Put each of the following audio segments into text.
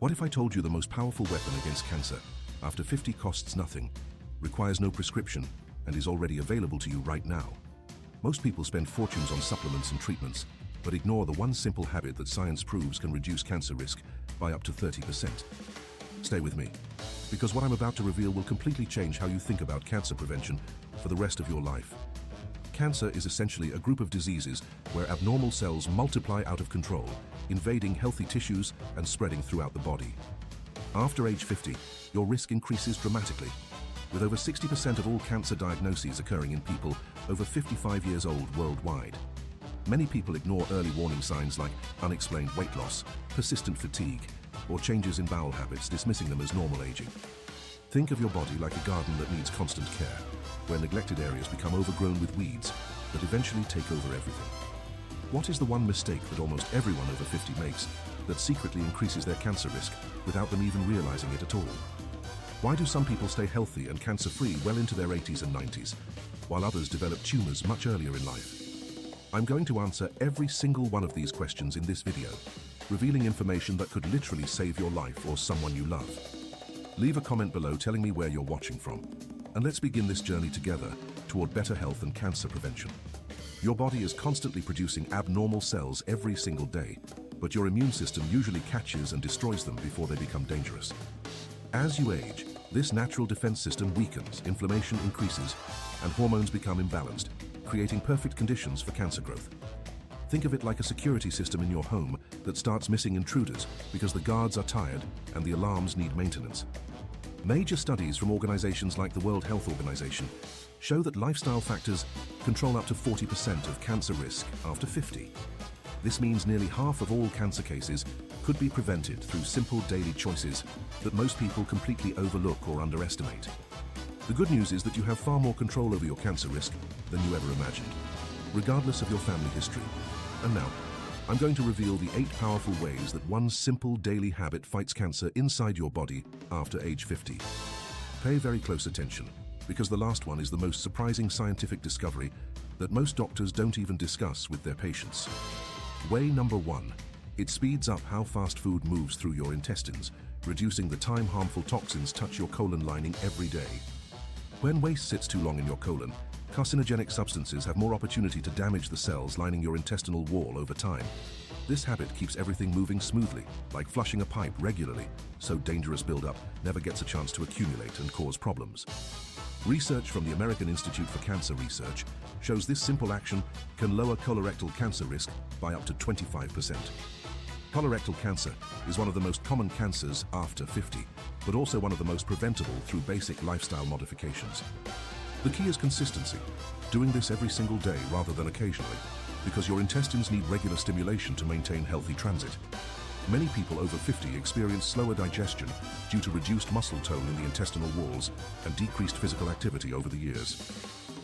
What if I told you the most powerful weapon against cancer, after 50, costs nothing, requires no prescription, and is already available to you right now? Most people spend fortunes on supplements and treatments, but ignore the one simple habit that science proves can reduce cancer risk by up to 30%. Stay with me, because what I'm about to reveal will completely change how you think about cancer prevention for the rest of your life. Cancer is essentially a group of diseases where abnormal cells multiply out of control, invading healthy tissues and spreading throughout the body. After age 50, your risk increases dramatically, with over 60% of all cancer diagnoses occurring in people over 55 years old worldwide. Many people ignore early warning signs like unexplained weight loss, persistent fatigue, or changes in bowel habits, dismissing them as normal aging. Think of your body like a garden that needs constant care, where neglected areas become overgrown with weeds that eventually take over everything. What is the one mistake that almost everyone over 50 makes that secretly increases their cancer risk without them even realizing it at all? Why do some people stay healthy and cancer-free well into their 80s and 90s, while others develop tumors much earlier in life? I'm going to answer every single one of these questions in this video, revealing information that could literally save your life or someone you love. Leave a comment below telling me where you're watching from, and let's begin this journey together toward better health and cancer prevention. Your body is constantly producing abnormal cells every single day, but your immune system usually catches and destroys them before they become dangerous. As you age, this natural defense system weakens, inflammation increases, and hormones become imbalanced, creating perfect conditions for cancer growth. Think of it like a security system in your home that starts missing intruders because the guards are tired and the alarms need maintenance. Major studies from organizations like the World Health Organization show that lifestyle factors control up to 40% of cancer risk after 50. This means nearly half of all cancer cases could be prevented through simple daily choices that most people completely overlook or underestimate. The good news is that you have far more control over your cancer risk than you ever imagined, regardless of your family history. And now, I'm going to reveal the 8 powerful ways that one simple daily habit fights cancer inside your body after age 50. Pay very close attention, because the last one is the most surprising scientific discovery that most doctors don't even discuss with their patients. Way number 1. It speeds up how fast food moves through your intestines, reducing the time harmful toxins touch your colon lining every day. When waste sits too long in your colon, carcinogenic substances have more opportunity to damage the cells lining your intestinal wall over time. This habit keeps everything moving smoothly, like flushing a pipe regularly, so dangerous buildup never gets a chance to accumulate and cause problems. Research from the American Institute for Cancer Research shows this simple action can lower colorectal cancer risk by up to 25%. Colorectal cancer is one of the most common cancers after 50, but also one of the most preventable through basic lifestyle modifications. The key is consistency, doing this every single day rather than occasionally, because your intestines need regular stimulation to maintain healthy transit. Many people over 50 experience slower digestion due to reduced muscle tone in the intestinal walls and decreased physical activity over the years.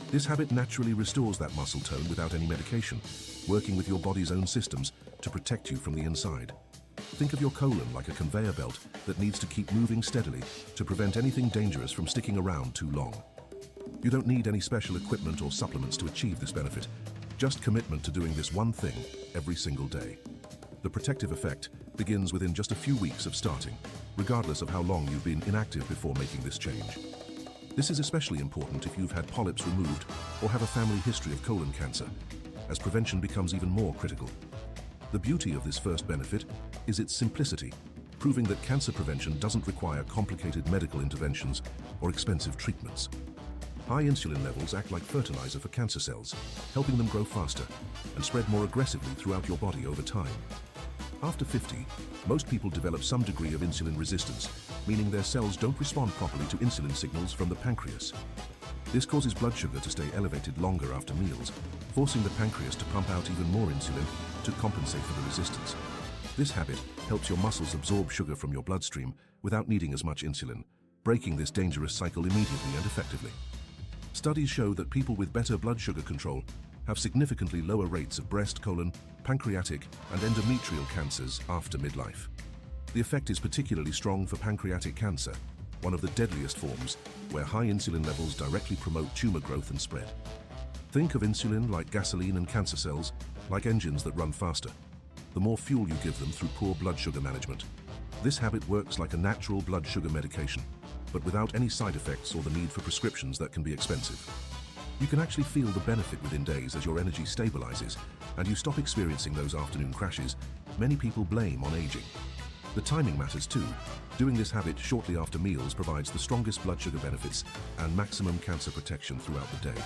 This habit naturally restores that muscle tone without any medication, working with your body's own systems to protect you from the inside. Think of your colon like a conveyor belt that needs to keep moving steadily to prevent anything dangerous from sticking around too long. You don't need any special equipment or supplements to achieve this benefit, just commitment to doing this one thing every single day. The protective effect begins within just a few weeks of starting, regardless of how long you've been inactive before making this change. This is especially important if you've had polyps removed or have a family history of colon cancer, as prevention becomes even more critical. The beauty of this first benefit is its simplicity, proving that cancer prevention doesn't require complicated medical interventions or expensive treatments. High insulin levels act like fertilizer for cancer cells, helping them grow faster and spread more aggressively throughout your body over time. After 50, most people develop some degree of insulin resistance, meaning their cells don't respond properly to insulin signals from the pancreas. This causes blood sugar to stay elevated longer after meals, forcing the pancreas to pump out even more insulin to compensate for the resistance. This habit helps your muscles absorb sugar from your bloodstream without needing as much insulin, breaking this dangerous cycle immediately and effectively. Studies show that people with better blood sugar control have significantly lower rates of breast, colon, pancreatic, and endometrial cancers after midlife. The effect is particularly strong for pancreatic cancer, one of the deadliest forms, where high insulin levels directly promote tumor growth and spread. Think of insulin like gasoline and cancer cells, like engines that run faster. The more fuel you give them through poor blood sugar management, This habit works like a natural blood sugar medication, but without any side effects or the need for prescriptions that can be expensive. You can actually feel the benefit within days as your energy stabilizes and you stop experiencing those afternoon crashes many people blame on aging. The timing matters too. Doing this habit shortly after meals provides the strongest blood sugar benefits and maximum cancer protection throughout the day.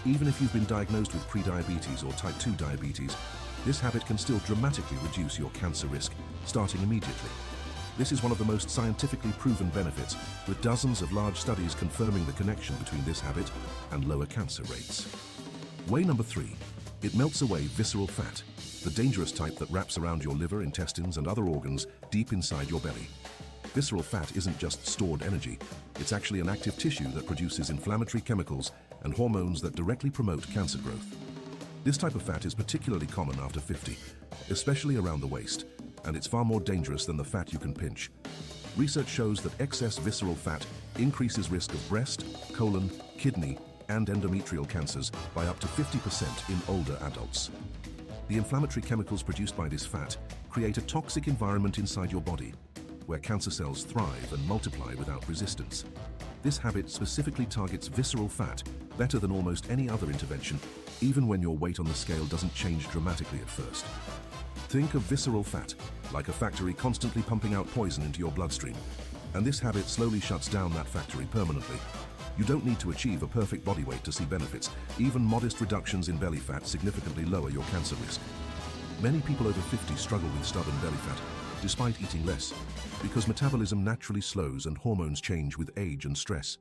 Even if you've been diagnosed with prediabetes or type 2 diabetes, this habit can still dramatically reduce your cancer risk, starting immediately. This is one of the most scientifically proven benefits, with dozens of large studies confirming the connection between this habit and lower cancer rates. Way number 3. It melts away visceral fat, the dangerous type that wraps around your liver, intestines, and other organs deep inside your belly. Visceral fat isn't just stored energy, it's actually an active tissue that produces inflammatory chemicals and hormones that directly promote cancer growth. This type of fat is particularly common after 50, especially around the waist, and it's far more dangerous than the fat you can pinch. Research shows that excess visceral fat increases risk of breast, colon, kidney, and endometrial cancers by up to 50% in older adults. The inflammatory chemicals produced by this fat create a toxic environment inside your body, where cancer cells thrive and multiply without resistance. This habit specifically targets visceral fat better than almost any other intervention, even when your weight on the scale doesn't change dramatically at first. Think of visceral fat like a factory constantly pumping out poison into your bloodstream, and this habit slowly shuts down that factory permanently. You don't need to achieve a perfect body weight to see benefits. Even modest reductions in belly fat significantly lower your cancer risk. Many people over 50 struggle with stubborn belly fat, despite eating less, because metabolism naturally slows and hormones change with age and stress.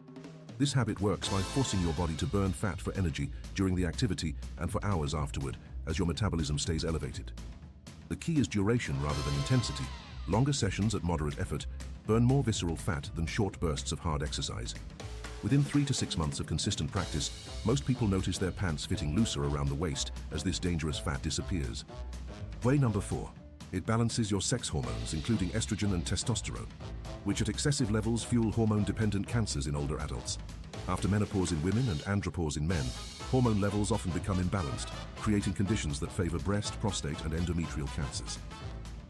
This habit works by forcing your body to burn fat for energy during the activity and for hours afterward, as your metabolism stays elevated. The key is duration rather than intensity. Longer sessions at moderate effort burn more visceral fat than short bursts of hard exercise. Within 3 to 6 months of consistent practice, most people notice their pants fitting looser around the waist as this dangerous fat disappears. Way number 4. It balances your sex hormones, including estrogen and testosterone, which at excessive levels fuel hormone-dependent cancers in older adults. After menopause in women and andropause in men, hormone levels often become imbalanced, creating conditions that favor breast, prostate, and endometrial cancers.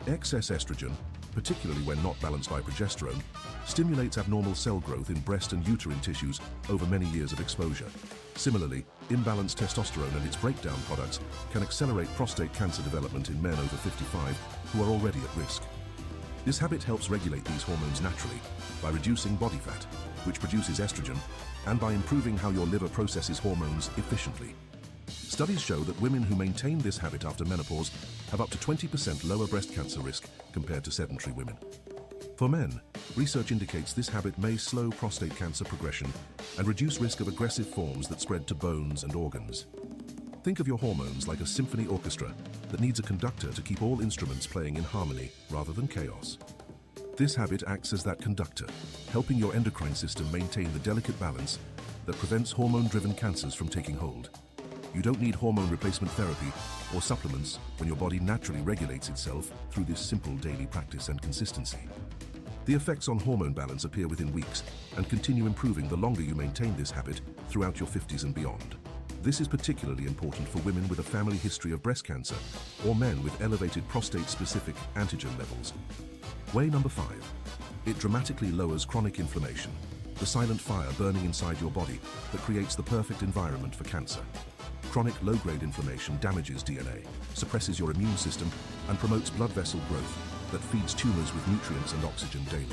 Excess estrogen, particularly when not balanced by progesterone, stimulates abnormal cell growth in breast and uterine tissues over many years of exposure. Similarly, imbalanced testosterone and its breakdown products can accelerate prostate cancer development in men over 55 who are already at risk. This habit helps regulate these hormones naturally by reducing body fat, which produces estrogen, and by improving how your liver processes hormones efficiently. Studies show that women who maintain this habit after menopause have up to 20% lower breast cancer risk compared to sedentary women. For men, research indicates this habit may slow prostate cancer progression and reduce risk of aggressive forms that spread to bones and organs. Think of your hormones like a symphony orchestra that needs a conductor to keep all instruments playing in harmony rather than chaos. This habit acts as that conductor, helping your endocrine system maintain the delicate balance that prevents hormone-driven cancers from taking hold. You don't need hormone replacement therapy or supplements when your body naturally regulates itself through this simple daily practice and consistency. The effects on hormone balance appear within weeks and continue improving the longer you maintain this habit throughout your 50s and beyond. This is particularly important for women with a family history of breast cancer or men with elevated prostate-specific antigen levels. Way number 5. It dramatically lowers chronic inflammation, the silent fire burning inside your body that creates the perfect environment for cancer. Chronic low-grade inflammation damages DNA, suppresses your immune system, and promotes blood vessel growth that feeds tumors with nutrients and oxygen daily.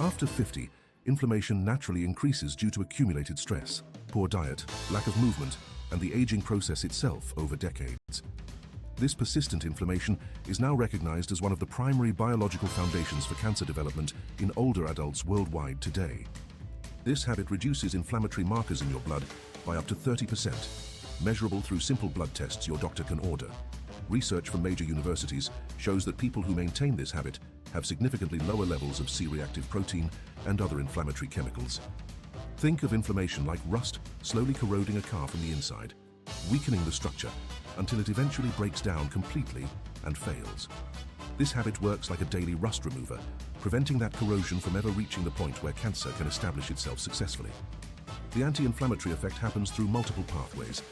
After 50, inflammation naturally increases due to accumulated stress, poor diet, lack of movement, and the aging process itself over decades. This persistent inflammation is now recognized as one of the primary biological foundations for cancer development in older adults worldwide today. This habit reduces inflammatory markers in your blood by up to 30%, measurable through simple blood tests your doctor can order. Research from major universities shows that people who maintain this habit have significantly lower levels of C-reactive protein and other inflammatory chemicals. Think of inflammation like rust slowly corroding a car from the inside, weakening the structure until it eventually breaks down completely and fails. This habit works like a daily rust remover, preventing that corrosion from ever reaching the point where cancer can establish itself successfully. The anti-inflammatory effect happens through multiple pathways,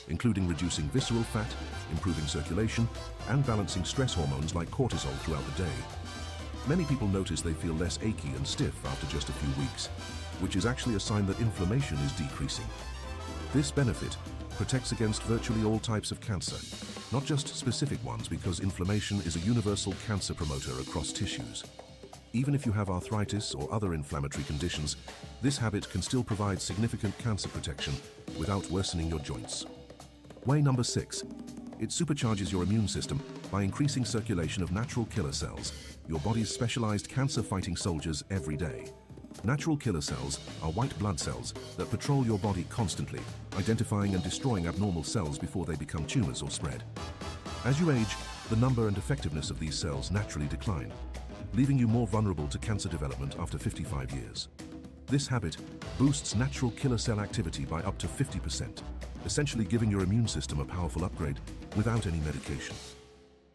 including reducing visceral fat, improving circulation, and balancing stress hormones like cortisol throughout the day. Many people notice they feel less achy and stiff after just a few weeks, which is actually a sign that inflammation is decreasing. This benefit protects against virtually all types of cancer, not just specific ones, because inflammation is a universal cancer promoter across tissues. Even if you have arthritis or other inflammatory conditions, this habit can still provide significant cancer protection without worsening your joints. Way number 6. It supercharges your immune system by increasing circulation of natural killer cells, your body's specialized cancer-fighting soldiers every day. Natural killer cells are white blood cells that patrol your body constantly, identifying and destroying abnormal cells before they become tumors or spread. As you age, the number and effectiveness of these cells naturally decline, leaving you more vulnerable to cancer development after 55 years. This habit boosts natural killer cell activity by up to 50%, essentially giving your immune system a powerful upgrade without any medication.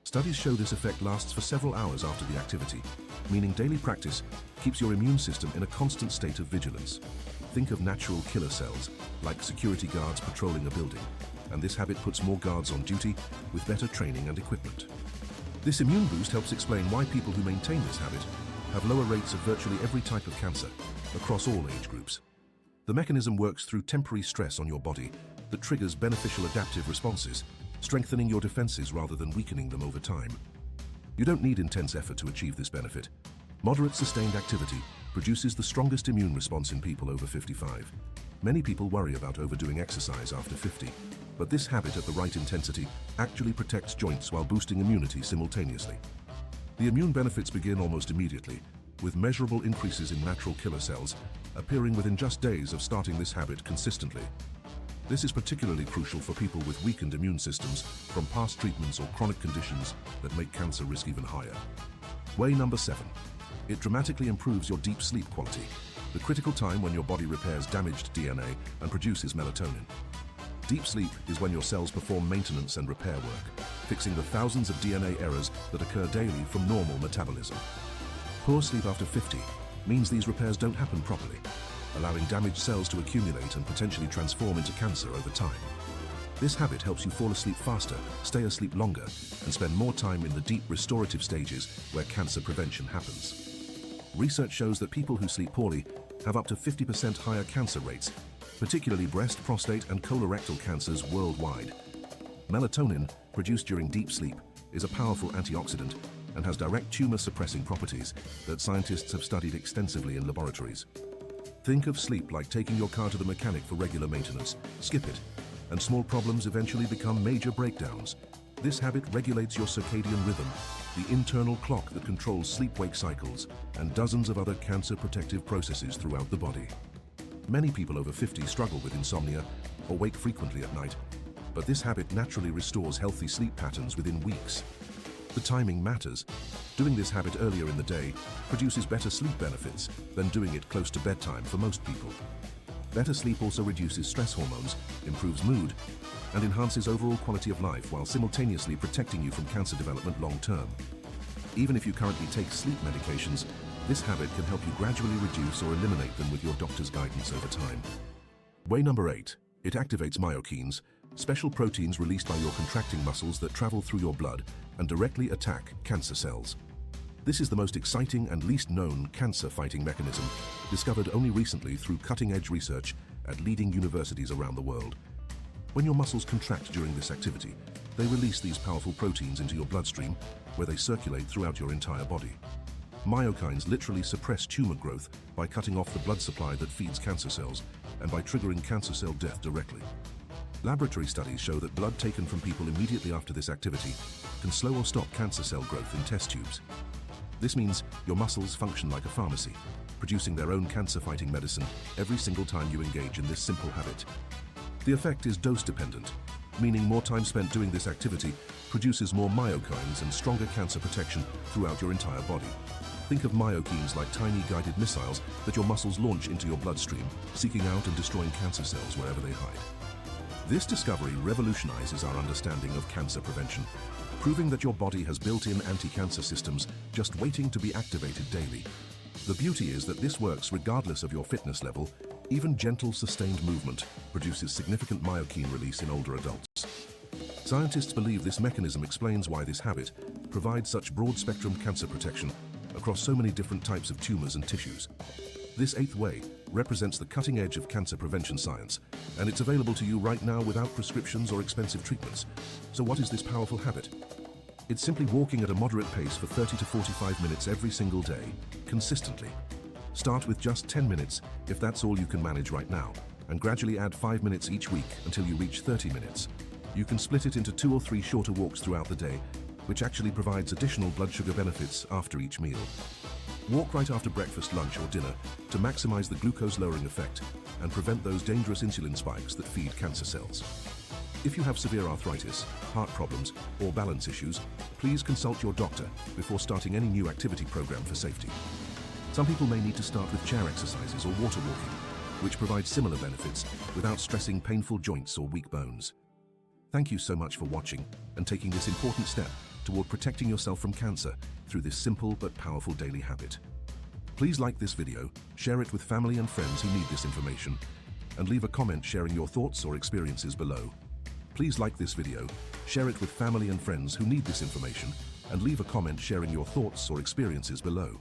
Studies show this effect lasts for several hours after the activity, meaning daily practice keeps your immune system in a constant state of vigilance. Think of natural killer cells, like security guards patrolling a building, and this habit puts more guards on duty with better training and equipment. This immune boost helps explain why people who maintain this habit have lower rates of virtually every type of cancer across all age groups. The mechanism works through temporary stress on your body that triggers beneficial adaptive responses, strengthening your defenses rather than weakening them over time. You don't need intense effort to achieve this benefit. Moderate sustained activity produces the strongest immune response in people over 55. Many people worry about overdoing exercise after 50, but this habit at the right intensity actually protects joints while boosting immunity simultaneously. The immune benefits begin almost immediately, with measurable increases in natural killer cells appearing within just days of starting this habit consistently. This is particularly crucial for people with weakened immune systems from past treatments or chronic conditions that make cancer risk even higher. Way number 7. It dramatically improves your deep sleep quality, the critical time when your body repairs damaged DNA and produces melatonin. Deep sleep is when your cells perform maintenance and repair work, fixing the thousands of DNA errors that occur daily from normal metabolism. Poor sleep after 50 means these repairs don't happen properly, allowing damaged cells to accumulate and potentially transform into cancer over time. This habit helps you fall asleep faster, stay asleep longer, and spend more time in the deep restorative stages where cancer prevention happens. Research shows that people who sleep poorly have up to 50% higher cancer rates, particularly breast, prostate, and colorectal cancers worldwide. Melatonin, produced during deep sleep, is a powerful antioxidant and has direct tumor-suppressing properties that scientists have studied extensively in laboratories. Think of sleep like taking your car to the mechanic for regular maintenance. Skip it, and small problems eventually become major breakdowns. This habit regulates your circadian rhythm, the internal clock that controls sleep-wake cycles, and dozens of other cancer-protective processes throughout the body. Many people over 50 struggle with insomnia or wake frequently at night, but this habit naturally restores healthy sleep patterns within weeks. The timing matters. Doing this habit earlier in the day produces better sleep benefits than doing it close to bedtime for most people. Better sleep also reduces stress hormones, improves mood, and enhances overall quality of life while simultaneously protecting you from cancer development long term. Even if you currently take sleep medications, this habit can help you gradually reduce or eliminate them with your doctor's guidance over time. Way number 8. It activates myokines, special proteins released by your contracting muscles that travel through your blood and directly attack cancer cells. This is the most exciting and least known cancer-fighting mechanism, discovered only recently through cutting-edge research at leading universities around the world. When your muscles contract during this activity, they release these powerful proteins into your bloodstream, where they circulate throughout your entire body. Myokines literally suppress tumor growth by cutting off the blood supply that feeds cancer cells and by triggering cancer cell death directly. Laboratory studies show that blood taken from people immediately after this activity can slow or stop cancer cell growth in test tubes. This means your muscles function like a pharmacy, producing their own cancer-fighting medicine every single time you engage in this simple habit. The effect is dose-dependent, meaning more time spent doing this activity produces more myokines and stronger cancer protection throughout your entire body. Think of myokines like tiny guided missiles that your muscles launch into your bloodstream, seeking out and destroying cancer cells wherever they hide. This discovery revolutionizes our understanding of cancer prevention, proving that your body has built-in anti-cancer systems just waiting to be activated daily. The beauty is that this works regardless of your fitness level. Even gentle, sustained movement produces significant myokine release in older adults. Scientists believe this mechanism explains why this habit provides such broad-spectrum cancer protection across so many different types of tumors and tissues. This 8th way represents the cutting edge of cancer prevention science, and it's available to you right now without prescriptions or expensive treatments. So what is this powerful habit? It's simply walking at a moderate pace for 30 to 45 minutes every single day, consistently. Start with just 10 minutes if that's all you can manage right now, and gradually add 5 minutes each week until you reach 30 minutes. You can split it into 2 or 3 shorter walks throughout the day, which actually provides additional blood sugar benefits after each meal. Walk right after breakfast, lunch, or dinner to maximize the glucose-lowering effect and prevent those dangerous insulin spikes that feed cancer cells. If you have severe arthritis, heart problems, or balance issues, please consult your doctor before starting any new activity program for safety. Some people may need to start with chair exercises or water walking, which provide similar benefits without stressing painful joints or weak bones. Thank you so much for watching and taking this important step toward protecting yourself from cancer through this simple but powerful daily habit. Please like this video, share it with family and friends who need this information, and leave a comment sharing your thoughts or experiences below. Please like this video, share it with family and friends who need this information, and leave a comment sharing your thoughts or experiences below.